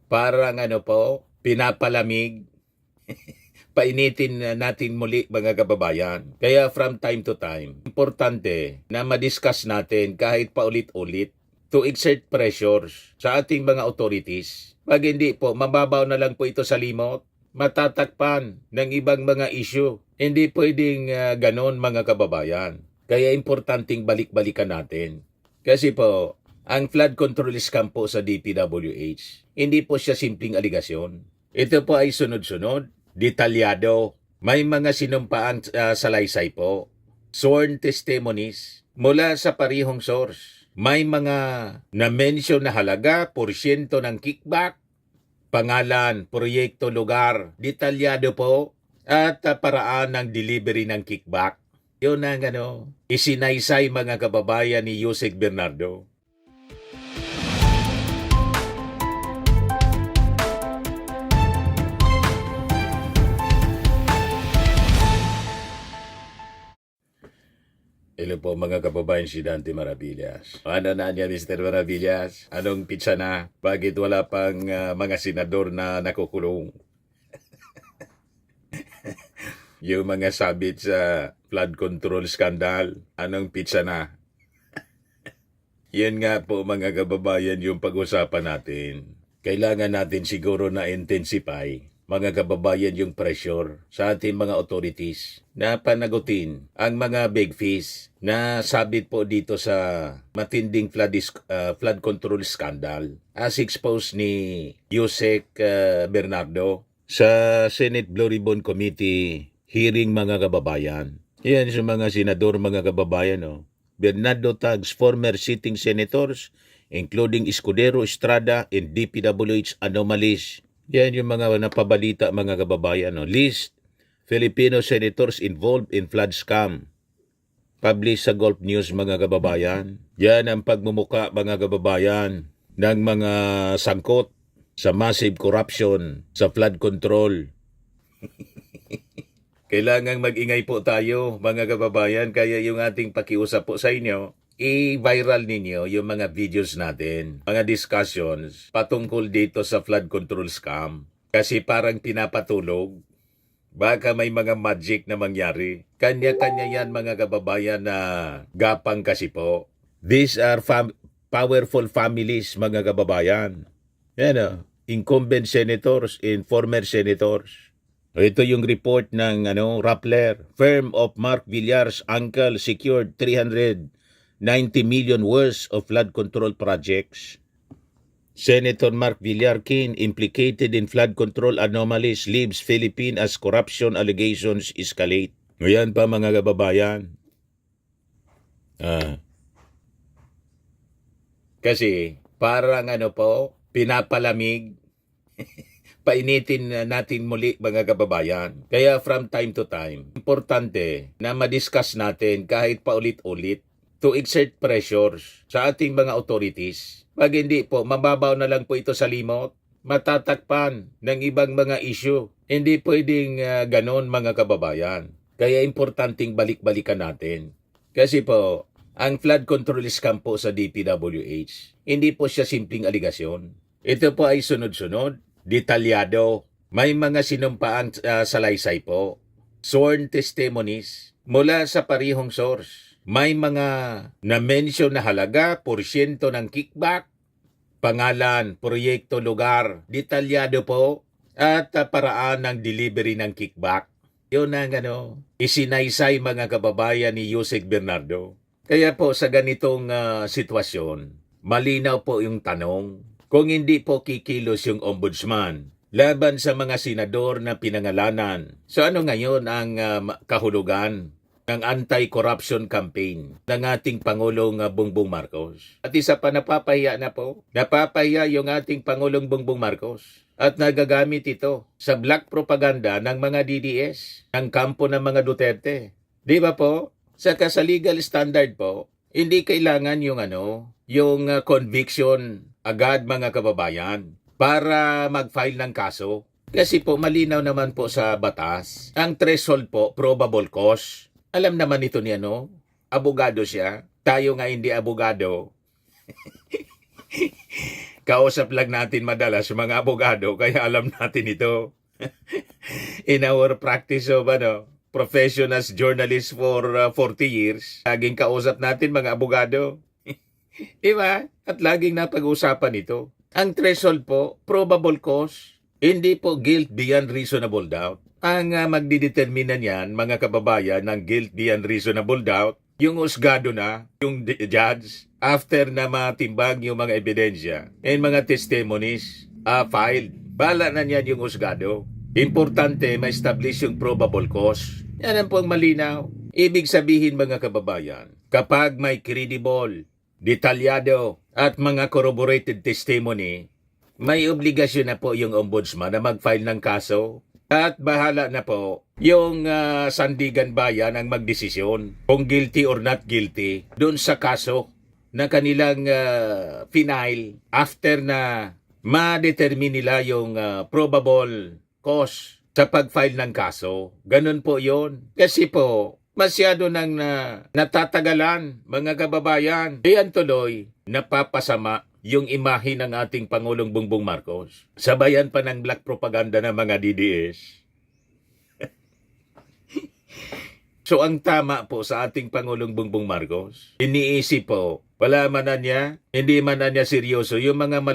Parang pinapalamig, painitin natin muli mga kababayan. Kaya from time to time, importante na madiscuss natin kahit paulit-ulit to exert pressures sa ating mga authorities. Pag hindi po, mababaw na lang po ito sa limot, matatakpan ng ibang mga issue. Hindi pwedeng ganon mga kababayan. Kaya importanteng balik-balikan natin. Kasi po, ang flood control scam po sa DPWH, hindi po siya simpleng aligasyon. Ito po ay sunod-sunod, detalyado. May mga sinumpaang salaysay po, sworn testimonies mula sa parihong source. May mga na-mention na halaga, porsyento ng kickback, pangalan, proyekto, lugar, detalyado po, at paraan ng delivery ng kickback. Yun ang isinaysay mga kababayan ni Yusek Bernardo. Hello po mga kababayan, si Dante Maravillas. Ano na niya, Mr. Maravillas? Anong pizza na? Bakit wala pang mga senador na nakukulong? Yung mga sabit sa flood control scandal, anong pizza na? Yan nga po mga kababayan yung pag-usapan natin. Kailangan natin siguro na intensify mga kababayan yung pressure sa ating mga authorities na panagutin ang mga big fish na sabit po dito sa matinding flood control scandal as exposed ni Yusek Bernardo sa Senate Blue Ribbon Committee hearing mga kababayan. Yan sa mga senador mga kababayan. Bernardo tags former sitting senators including Escudero, Estrada, and DPWH anomalies. Yan yung mga napabalita mga kababayan. List Filipino senators involved in flood scam. Publish sa Gulf News mga kababayan. Yan ang pagmumuka mga kababayan ng mga sangkot sa massive corruption sa flood control. Kailangang mag-ingay po tayo mga kababayan, kaya yung ating pakiusap po sa inyo, i-viral ninyo yung mga videos natin, mga discussions patungkol dito sa flood control scam. Kasi parang pinapatulog, baka may mga magic na mangyari. Kanya-kanya yan mga kababayan na gapang kasi po. These are powerful families mga kababayan. Yan incumbent senators and former senators. Ito yung report ng Rappler. Firm of Mark Villar's uncle secured 390 million worth of flood control projects. Senator Mark Villar-Kin implicated in flood control anomalies leaves Philippines as corruption allegations escalate. Ngayon pa mga kababayan. Kasi parang pinapalamig. Painitin natin muli mga kababayan. Kaya from time to time, importante na madiscuss natin kahit paulit-ulit to exert pressures sa ating mga authorities. Pag hindi po, mababaw na lang po ito sa limot, matatakpan ng ibang mga issue. Hindi pwedeng ganon mga kababayan. Kaya importanteng balik-balikan natin. Kasi po, ang flood control scam po sa DPWH, hindi po siya simpleng aligasyon. Ito po ay sunod-sunod, detalyado. May mga sinumpaang salaysay po, sworn testimonies mula sa parihong source. May mga na-mention na halaga, porsyento ng kickback, pangalan, proyekto, lugar, detalyado po, at paraan ng delivery ng kickback. Yun ang isinaysay mga kababayan ni Yusek Bernardo. Kaya po sa ganitong sitwasyon, malinaw po yung tanong, kung hindi po kikilos yung ombudsman laban sa mga senador na pinangalanan. So ano ngayon ang kahulugan ng anti-corruption campaign ng ating Pangulong Bongbong Marcos? At isa pa napapahiya na po. Napapahiya yung ating Pangulong Bongbong Marcos. At nagagamit ito sa black propaganda ng mga DDS, ng kampo ng mga Duterte. Di ba po? Saka sa legal standard po, hindi kailangan yung conviction agad mga kababayan para mag-file ng kaso. Kasi po malinaw naman po sa batas, ang threshold po, probable cause. Alam naman ito ni abogado siya. Tayo nga hindi abogado. Kausap lang natin madalas mga abogado, kaya alam natin ito. In our practice of profession as journalist for 40 years, laging kausap natin mga abogado. Diba? At laging napag-usapan ito. Ang threshold po, probable cause, hindi po guilt beyond reasonable doubt. Ang magdidetermina niyan, mga kababayan, ng guilt beyond reasonable doubt, yung husgado na, yung judge, after na matimbang yung mga ebidensya and mga testimonies filed. Bala na niyan yung husgado. Importante, ma-establish yung probable cause. Yan ang pong malinaw. Ibig sabihin mga kababayan, kapag may credible, detalyado at mga corroborated testimony, may obligasyon na po yung ombudsman na mag-file ng kaso at bahala na po yung sandigan bayan ang magdesisyon kung guilty or not guilty doon sa kaso na kanilang final after na ma-determine nila yung probable cause sa pag-file ng kaso. Ganun po yon. Kasi po, masyado nang natatagalan, mga kababayan. Diyan tuloy, napapasama yung imahe ng ating Pangulong Bongbong Marcos. Sabayan pa ng black propaganda ng mga DDS. So ang tama po sa ating Pangulong Bongbong Marcos, iniisip po, wala man na niya, hindi man na niya seryoso, yung mga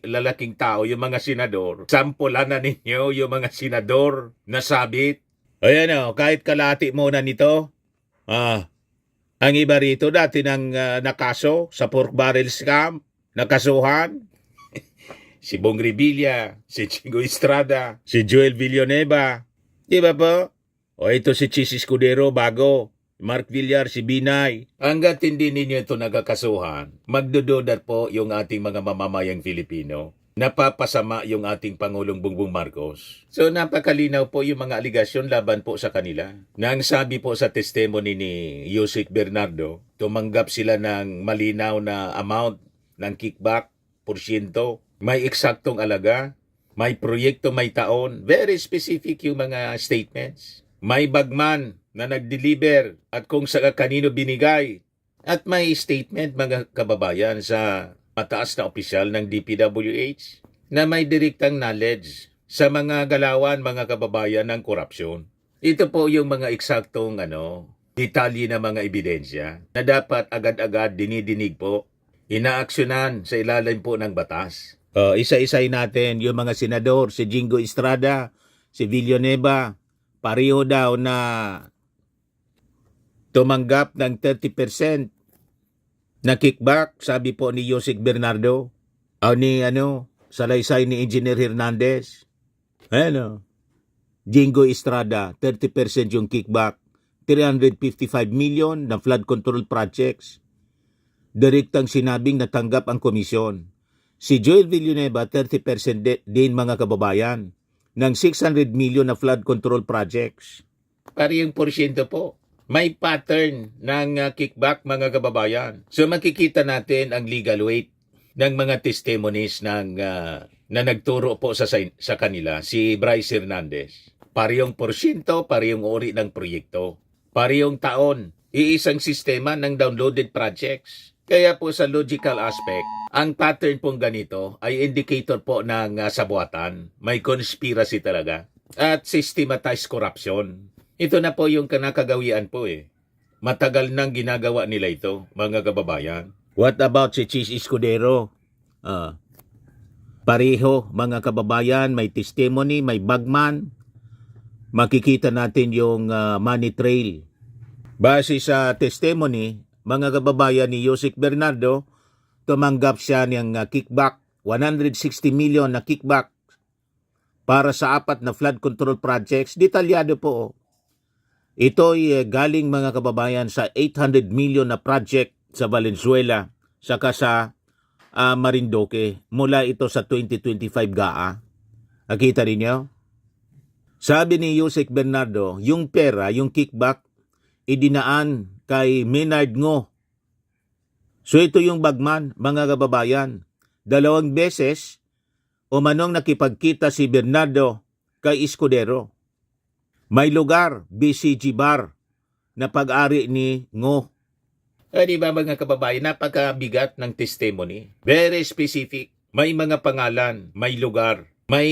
lalaking tao, yung mga senador, sampulan na ninyo yung mga senador na sabit. Ayan kahit kalahati muna nito, ang iba rito dati nang nakaso sa pork barrel scam, nakasuhan. Si Bong Revilla, si Chingo Estrada, si Joel Villanueva. Di ba po? O ito si Chis Escudero bago, Mark Villar, si Binay. Hanggat hindi ninyo ito nagkakasuhan, magdudodar po yung ating mga mamamayang Filipino. Napapasama yung ating Pangulong Bongbong Marcos. So napakalinaw po yung mga aligasyon laban po sa kanila. Nang sabi po sa testimony ni Yusek Bernardo, tumanggap sila ng malinaw na amount ng kickback, porsyento, may eksaktong alaga, may proyekto, may taon, very specific yung mga statements. May bagman na nag-deliver at kung sa kanino binigay. At may statement mga kababayan sa mataas na opisyal ng DPWH na may direktang knowledge sa mga galawan, mga kababayan ng korupsyon. Ito po yung mga eksaktong detalye na mga ebidensya na dapat agad-agad dinidinig po, inaaksyonan sa ilalim po ng batas. Isa-isay natin yung mga senador, si Jingo Estrada, si Villanueva, pareho daw na tumanggap ng 30% na kickback, sabi po ni Yusek Bernardo, salaysay ni Engineer Hernandez. Jingo Estrada, 30% yung kickback, 355 million na flood control projects. Direktang sinabing natanggap ang komisyon. Si Joel Villanueva, 30% din mga kababayan, ng 600 million na flood control projects. Parehong porsyento po. May pattern ng kickback mga kababayan. So makikita natin ang legal weight ng mga testimonies na nagturo po sa kanila, si Bryce Hernandez. Parehong porsyento, parehong uri ng proyekto. Parehong taon, iisang sistema ng downloaded projects. Kaya po sa logical aspect, ang pattern pong ganito ay indicator po ng sabuatan. May conspiracy talaga. At systematized corruption. Ito na po yung kanakagawian po Matagal nang ginagawa nila ito, mga kababayan. What about si Chis Escudero? Pareho, mga kababayan, may testimony, may bagman. Makikita natin yung money trail. Base sa testimony, mga kababayan ni Yusek Bernardo, tumanggap siya ng kickback, 160 million na kickback para sa 4 na flood control projects. Detalyado po. Ito'y galing mga kababayan sa 800 million na project sa Valenzuela, saka sa Marinduque. Mula ito sa 2025 GAA. Nakita niyo? Sabi ni Yusek Bernardo, yung pera, yung kickback, idinaan kay Maynard Ngo. So ito yung bagman, mga kababayan. 2 beses, umanong nakipagkita si Bernardo kay Escudero. May lugar, BCG Bar, na pag-ari ni Ngo. Di ba mga kababayan, napakabigat ng testimony. Very specific. May mga pangalan, may lugar, may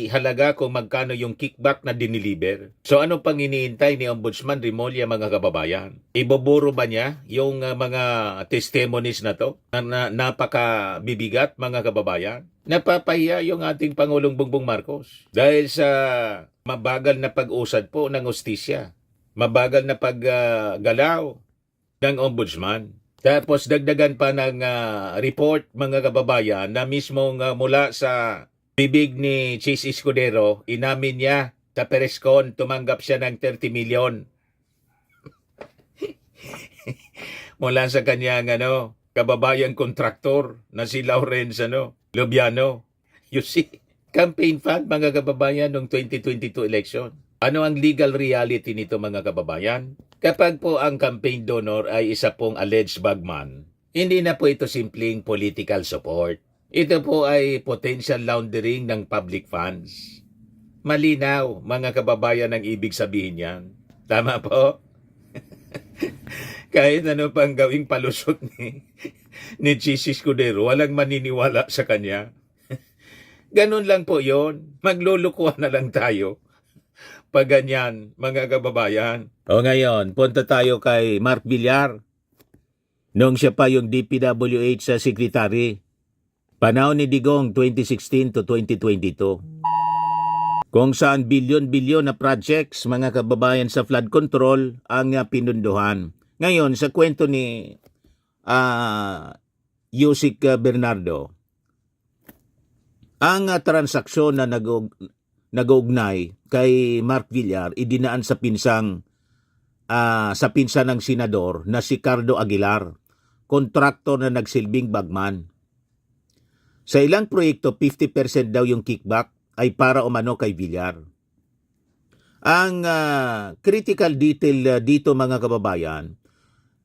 halaga kung magkano yung kickback na diniliver. So ano pang iniintay ni Ombudsman Remulla, mga kababayan? Iboboro ba niya yung mga testimonies na to na napakabibigat, mga kababayan? Napapahiya yung ating Pangulong Bongbong Marcos dahil sa mabagal na pag-usad po ng hustisya, mabagal na paggalaw ng Ombudsman. Tapos dagdagan pa ng report, mga kababayan, na mismong mula sa bibig ni Chis Escudero, inamin niya sa Perescon, tumanggap siya ng 30 million. Mula sa kanyang kababayang kontraktor na si Lawrence Lubiano. You see, campaign fund, mga kababayan, noong 2022 election. Ano ang legal reality nito, mga kababayan? Kapag po ang campaign donor ay isa pong alleged bagman, hindi na po ito simpleng political support. Ito po ay potential laundering ng public funds. Malinaw, mga kababayan, ang ibig sabihin yan. Tama po? Kahit ano pang gawing palusot ni Chis Escudero, walang maniniwala sa kanya. Ganun lang po yon. Maglulukuhan na lang tayo. Pag ganyan, mga kababayan. O ngayon, punta tayo kay Mark Villar. Noong siya pa yung DPWH sa secretary. Panahon ni Digong 2016 to 2022. Kung saan bilyon-bilyon na projects, mga kababayan, sa flood control ang pinunduhan. Ngayon, sa kwento ni Yusik Bernardo, ang transaksyon na nag-ugnay kay Mark Villar idinaan sa pinsan ng senador na si Cardo Aguilar, kontraktor na nagsilbing bagman. Sa ilang proyekto, 50% daw yung kickback ay para umano kay Villar. Ang critical detail dito, mga kababayan,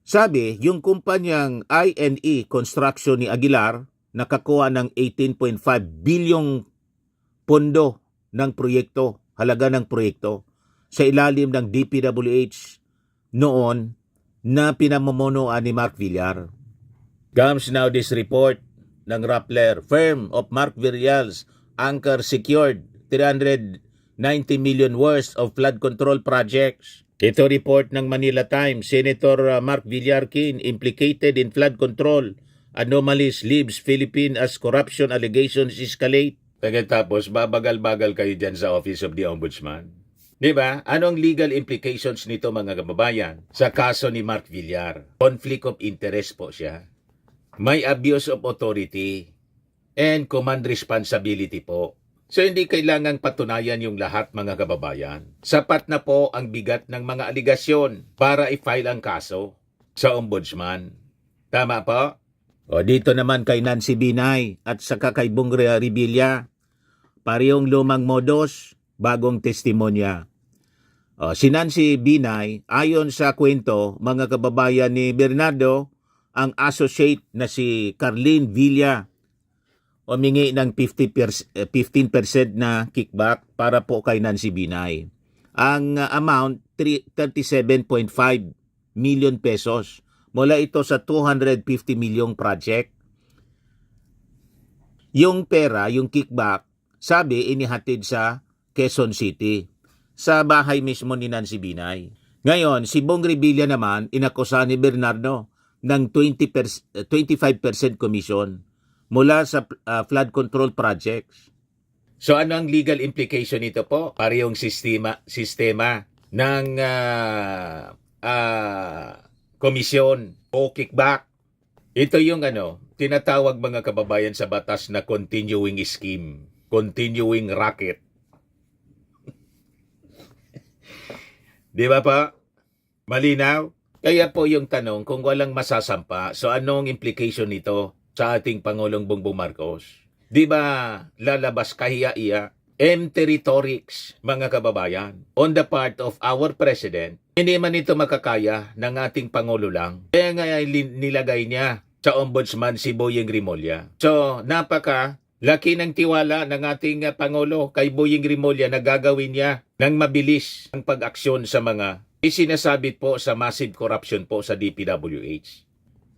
sabi, yung kumpanyang INE Construction ni Aguilar nakakuha ng 18.5 bilyong pondo ng proyekto, halaga ng proyekto, sa ilalim ng DPWH noon na pinamumunuan ni Mark Villar. Comes now this report ng Rappler, firm of Mark Villar's anchor secured 390 million worth of flood control projects. Ito report ng Manila Times, Senator Mark Villarkin implicated in flood control anomalies leaves Philippines as corruption allegations escalate. Pagkatapos, babagal-bagal kayo dyan sa Office of the Ombudsman. Diba? Anong legal implications nito, mga kababayan? Sa kaso ni Mark Villar, conflict of interest po siya. May abuse of authority and command responsibility po. So hindi kailangang patunayan yung lahat, mga kababayan. Sapat na po ang bigat ng mga aligasyon para i-file ang kaso sa Ombudsman. Tama po? O dito naman kay Nancy Binay at saka kay Bong Revilla, parehong lumang modus, bagong testimonya. O, si Nancy Binay, ayon sa kwento, mga kababayan ni Bernardo, ang associate na si Carlene Villa, humingi ng 15% na kickback para po kay Nancy Binay. Ang amount, 37.5 million pesos. Mula ito sa 250 milyong project. Yung pera, yung kickback, sabi inihatid sa Quezon City, sa bahay mismo ni Nancy Binay. Ngayon, si Bong Revilla naman, inakusa ni Bernardo ng 25% commission mula sa flood control projects. So ano ang legal implication nito po? Parehong sistema ng komisyon o kickback. Ito yung tinatawag, mga kababayan, sa batas na continuing scheme, continuing racket. Di ba pa? Malinaw? Kaya po yung tanong, kung walang masasampa, so anong implication nito sa ating Pangulong Bongbong Marcos? Di ba lalabas kahiya-iya? Empty rhetorics, mga kababayan, on the part of our President. Hindi man ito makakaya ng ating Pangulo lang. Kaya nga nilagay niya sa Ombudsman si Boyeng Remulla. So, laki ng tiwala ng ating Pangulo kay Boyeng Remulla na gagawin niya ng mabilis ang pag-aksyon sa mga isinasabit po sa massive corruption po sa DPWH.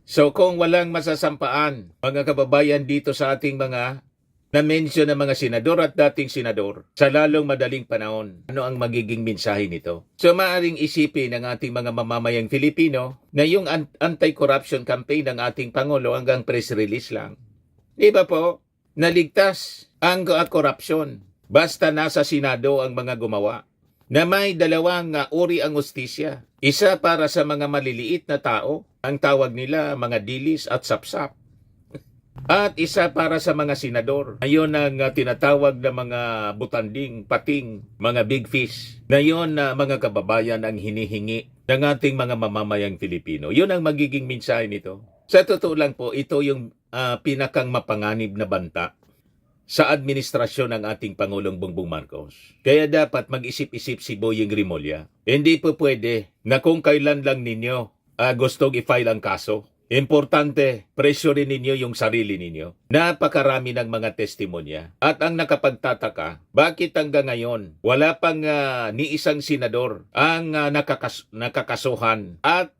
So kung walang masasampaan, mga kababayan dito sa ating mga na-mention ng mga senador at dating senador sa lalong madaling panahon, ano ang magiging mensahe nito? So maaaring isipin ng ating mga mamamayang Filipino na yung anti-corruption campaign ng ating Pangulo hanggang press release lang. Di ba po? Naligtas ang korupsyon basta nasa Senado ang mga gumawa. Na may dalawang uri ang ustisya. Isa para sa mga maliliit na tao, ang tawag nila mga dilis at sapsap. At isa para sa mga senador. Ngayon ang tinatawag na mga butanding, pating, mga big fish. Ngayon mga kababayan ang hinihingi ng ating mga mamamayang Filipino. Yun ang magiging mensahe nito. Sa totoo lang po, ito yung pinakang mapanganib na banta sa administrasyon ng ating Pangulong Bongbong Marcos. Kaya dapat mag-isip-isip si Boyeng Rimulya. Hindi po pwede na kung kailan lang ninyo gustong i-file ang kaso. Importante, presyorin ninyo yung sarili ninyo. Napakarami ng mga testimonya. At ang nakapagtataka, bakit hanggang ngayon wala pang ni isang senador ang nakakasuhan at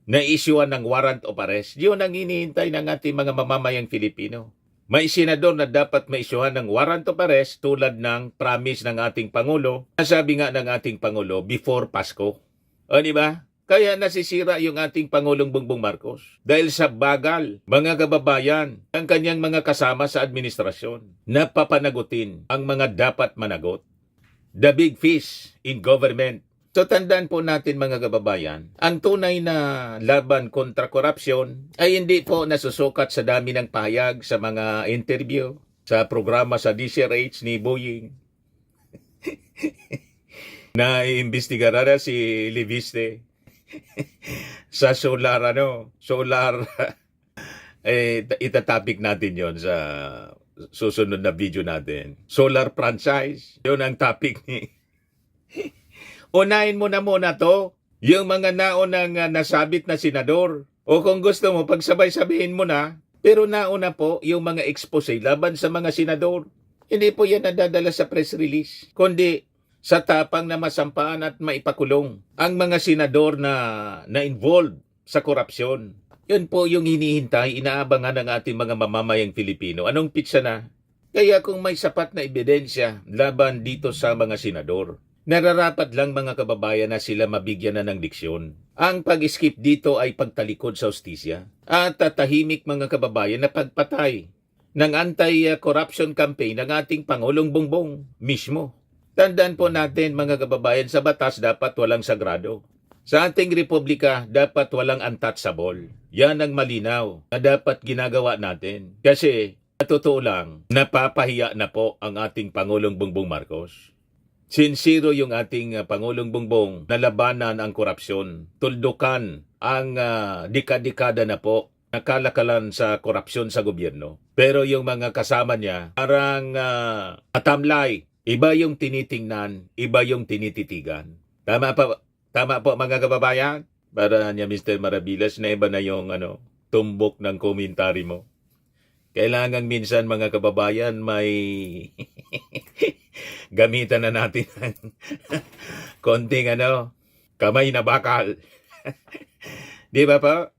na-issuean ng warrant of arrest? Yun ang hinihintay ng ating mga mamamayang Filipino. May senador na dapat maisyuhan ng warrant of arrest tulad ng promise ng ating Pangulo. Sabi nga ng ating Pangulo, before Pasko. O di ba? Kaya nasisira yung ating Pangulong Bongbong Marcos. Dahil sa bagal, mga kababayan, ang kanyang mga kasama sa administrasyon, napapanagutin ang mga dapat managot. The big fish in government. So tandaan po natin mga kababayan, ang tunay na laban kontra korupsyon ay hindi po nasusukat sa dami ng pahayag sa mga interview, sa programa sa DCRH ni Boyeng. Na iimbestigar na si Leviste sa solar itatopic natin yon sa susunod na video natin. Solar franchise, yun ang topic ni unahin mo na muna to, yung mga naunang nasabit na senador. O kung gusto mo, pagsabay-sabihin mo na, pero nauna po yung mga expose laban sa mga senador. Hindi po yan nadadala sa press release, kundi sa tapang na masampaan at maipakulong ang mga senador na involved sa korupsyon. Yun po yung hinihintay, inaabangan ng ating mga mamamayang Filipino. Anong pitsa na? Kaya kung may sapat na ebidensya laban dito sa mga senador, nararapat lang mga kababayan na sila mabigyan na ng leksyon. Ang pag-skip dito ay pagtalikod sa ustisya at tahimik mga kababayan na pagpatay ng anti-corruption campaign ng ating Pangulong Bongbong mismo. Tandaan po natin mga kababayan, sa batas dapat walang sagrado. Sa ating republika dapat walang untouchable. Yan ang malinaw na dapat ginagawa natin. Kasi sa totoo lang, napapahiya na po ang ating Pangulong Bongbong Marcos. Sincero yung ating Pangulong Bongbong na labanan ang korupsyon. Tuldukan ang dekada-dekada na po nakalakalan sa korupsyon sa gobyerno. Pero yung mga kasama niya parang atamlay. Iba yung tinitingnan, iba yung tinititigan. Tama po mga kababayan? Para niya Mr. Maravillas na iba na yung tumbok ng komentary mo. Kailangan minsan mga kababayan may gamitan na natin ng konting kamay na bakal. Di ba po?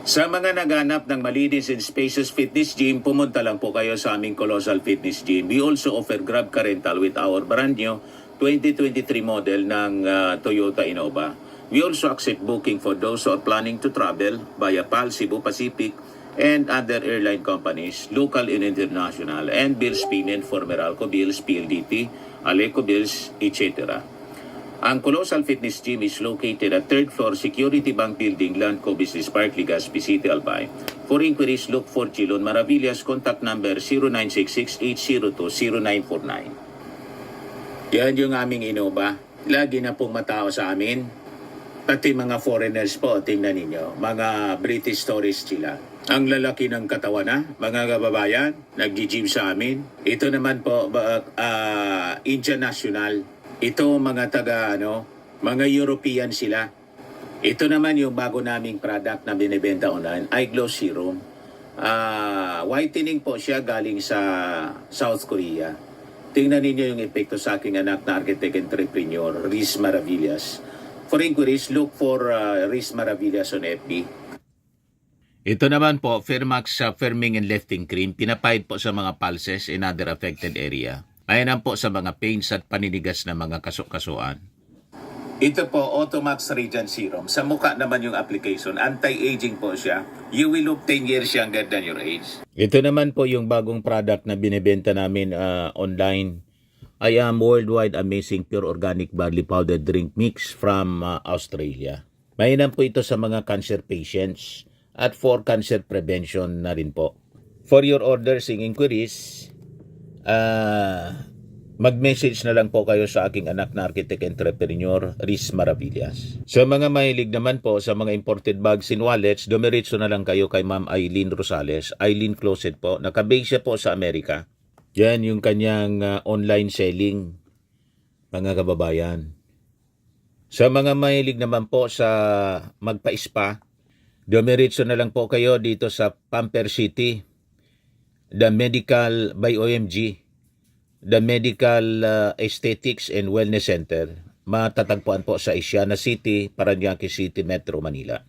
Sa mga naghanap ng malinis and spacious fitness gym, pumunta lang po kayo sa aming Colossal Fitness Gym. We also offer Grab Car Rental with our brand new 2023 model ng Toyota Innova. We also accept booking for those who are planning to travel via PAL, Cebu Pacific, and other airline companies, local and international, and bills payment for Meralco Bills, PLDT, Aleco Bills, etc. Ang Colossal Fitness Gym is located at 3rd floor Security Bank Building, Landco Business Park, Legazpi City, Albay. For inquiries, look for Chilon Maravillas. Contact number 0966-802-0949. Yan yung aming Innova. Lagi na pong matao sa amin. Pati mga foreigners po, tingnan ninyo. Mga British tourists sila. Ang lalaki ng katawan na, mga kababayan, nag-gym sa amin. Ito naman po, Indian National. Ito mga mga European sila. Ito naman yung bago naming product na binibenta online, Eye Glow Serum. Whitening po siya galing sa South Korea. Tingnan ninyo yung epekto sa aking anak na architect entrepreneur, Riz Maravillas. For inquiries, look for Riz Maravillas on FB. Ito naman po, Firmax sa firming and lifting cream, pinapahid po sa mga pulses in other affected area. Ayan po sa mga pains at paninigas na mga kasukasuan. Ito po, Automax Radiant Serum. Sa mukha naman yung application. Anti-aging po siya. You will look 10 years younger than your age. Ito naman po yung bagong product na binibenta namin online. I am Worldwide Amazing Pure Organic Barley Powder Drink Mix from Australia. Mainam po ito sa mga cancer patients at for cancer prevention na rin po. For your orders and inquiries, mag-message na lang po kayo sa aking anak na architect entrepreneur, Riz Maravillas. Sa mga mahilig naman po sa mga imported bags and wallets, dumiretso na lang kayo kay Ma'am Eileen Rosales, Eileen Closet po. Nakabase siya po sa Amerika. Yan yung kanyang online selling, mga kababayan. Sa mga mahilig naman po sa magpa-spa, dumiretso na lang po kayo dito sa Pamper City, The Medical by OMG, The Medical Aesthetics and Wellness Center. Matatagpuan po sa Asiana City, Parañaque City, Metro Manila.